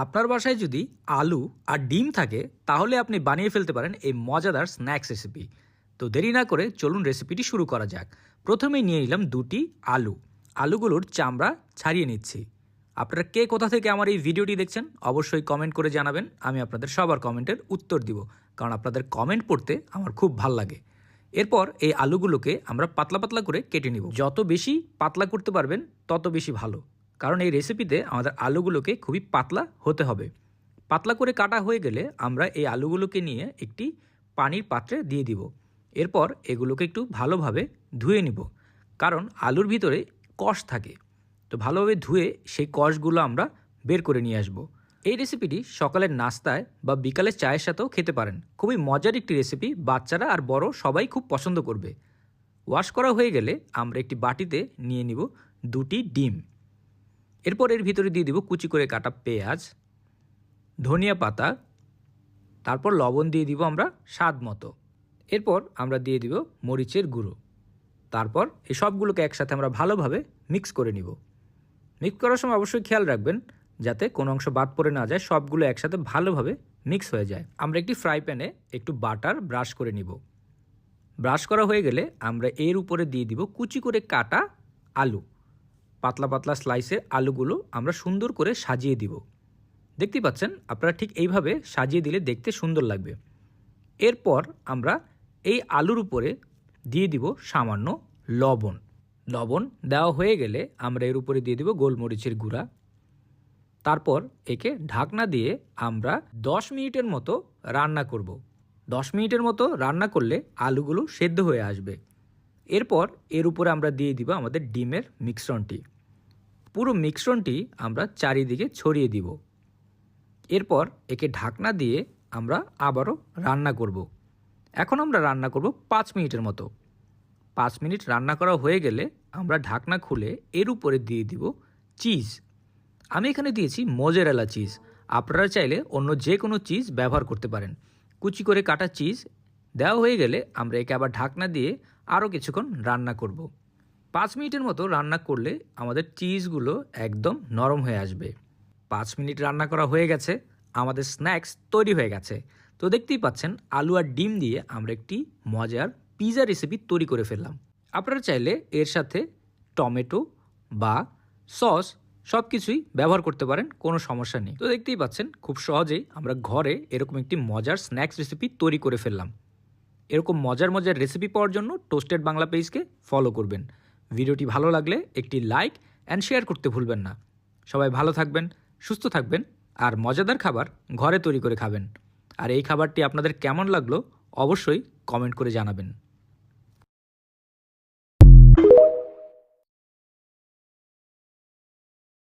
আপনার বাসায় যদি আলু আর ডিম থাকে তাহলে আপনি বানিয়ে ফেলতে পারেন এই মজাদার স্ন্যাক্স রেসিপি। তো দেরি না করে চলুন রেসিপিটি শুরু করা যাক। প্রথমেই নিয়ে নিলাম দুটি আলু। আলুগুলোর চামড়া ছাড়িয়ে নিচ্ছি। আপনারা কে কোথা থেকে আমার এই ভিডিওটি দেখছেন অবশ্যই কমেন্ট করে জানাবেন। আমি আপনাদের সবার কমেন্টের উত্তর দিব, কারণ আপনাদের কমেন্ট পড়তে আমার খুব ভাল লাগে। এরপর এই আলুগুলোকে আমরা পাতলা পাতলা করে কেটে নিব। যত বেশি পাতলা করতে পারবেন তত বেশি ভালো, কারণ এই রেসিপিতে আমাদের আলুগুলোকে খুবই পাতলা হতে হবে। পাতলা করে কাটা হয়ে গেলে আমরা এই আলুগুলোকে নিয়ে একটি পানির পাত্রে দিয়ে দিব। এরপর এগুলোকে একটু ভালোভাবে ধুয়ে নিব, কারণ আলুর ভিতরে কষ থাকে। তো ভালোভাবে ধুয়ে সেই কষগুলো আমরা বের করে নিয়ে আসব। এই রেসিপিটি সকালের নাস্তায় বা বিকালের চায়ের সাথেও খেতে পারেন। খুবই মজার একটি রেসিপি, বাচ্চারা আর বড় সবাই খুব পছন্দ করবে। ওয়াশ করা হয়ে গেলে আমরা একটি বাটিতে নিয়ে নিব দুটি ডিম। এরপর এর ভিতরে দিয়ে দিব কুচি করে কাটা পেঁয়াজ, ধনিয়া পাতা, তারপর লবণ দিয়ে দিব আমরা স্বাদ মতো। এরপর আমরা দিয়ে দিব মরিচের গুঁড়ো। তারপর এই সবগুলোকে একসাথে আমরা ভালোভাবে মিক্স করে নিব। মিক্স করার সময় অবশ্যই খেয়াল রাখবেন যাতে কোনো অংশ বাদ পড়ে না যায়, সবগুলো একসাথে ভালোভাবে মিক্স হয়ে যায়। আমরা একটি ফ্রাই প্যানে একটু বাটার ব্রাশ করে নিব। ব্রাশ করা হয়ে গেলে আমরা এর উপরে দিয়ে দিব কুচি করে কাটা আলু। পাতলা পাতলা স্লাইসের আলুগুলো আমরা সুন্দর করে সাজিয়ে দিব। দেখতেই পাচ্ছেন, আপনারা ঠিক এইভাবে সাজিয়ে দিলে দেখতে সুন্দর লাগবে। এরপর আমরা এই আলুর উপরে দিয়ে দিব সামান্য লবণ। লবণ দেওয়া হয়ে গেলে আমরা এর উপরে দিয়ে দিব গোলমরিচের গুঁড়া। তারপর একে ঢাকনা দিয়ে আমরা 10 মিনিটের মতো রান্না করব। 10 মিনিটের মতো রান্না করলে আলুগুলো সেদ্ধ হয়ে আসবে। এরপর এর উপরে আমরা দিয়ে দিব আমাদের ডিমের মিশ্রণটি। পুরো মিশ্রণটি আমরা চারিদিকে ছড়িয়ে দিব। এরপর একে ঢাকনা দিয়ে আমরা আবারও রান্না করব। এখন আমরা রান্না করব 5 মিনিটের মতো। 5 মিনিট রান্না করা হয়ে গেলে আমরা ঢাকনা খুলে এর উপরে দিয়ে দিব চিজ। আমি এখানে দিয়েছি মোজারেলা চিজ। আপনারা চাইলে অন্য যে কোনো চিজ ব্যবহার করতে পারেন। কুচি করে কাটা চিজ দেওয়া হয়ে গেলে আমরা একে আবার ঢাকনা দিয়ে আরও কিছুক্ষণ রান্না করব। 5 মিনিটের মতো রান্না করলে আমাদের চিজগুলো একদম নরম হয়ে আসবে। 5 মিনিট রান্না করা হয়ে গেছে, আমাদের স্ন্যাক্স তৈরি হয়ে গেছে। তো দেখতেই পাচ্ছেন আলু আর ডিম দিয়ে আমরা একটি মজার পিৎজা রেসিপি তৈরি করে ফেললাম। আপনারা চাইলে এর সাথে টমেটো বা সস সব কিছুই ব্যবহার করতে পারেন, কোনো সমস্যা নেই। তো দেখতেই পাচ্ছেন খুব সহজেই আমরা ঘরে এরকম একটি মজার স্ন্যাক্স রেসিপি তৈরি করে ফেললাম। এরকম মজার মজার রেসিপি পাওয়ার জন্য টোস্টেড বাংলা পেজকে ফলো করবেন। ভিডিওটি ভালো লাগলে একটি লাইক অ্যান্ড শেয়ার করতে ভুলবেন না। সবাই ভালো থাকবেন, সুস্থ থাকবেন, আর মজাদার খাবার ঘরে তৈরি করে খাবেন। আর এই খাবারটি আপনাদের কেমন লাগলো অবশ্যই কমেন্ট করে জানাবেন।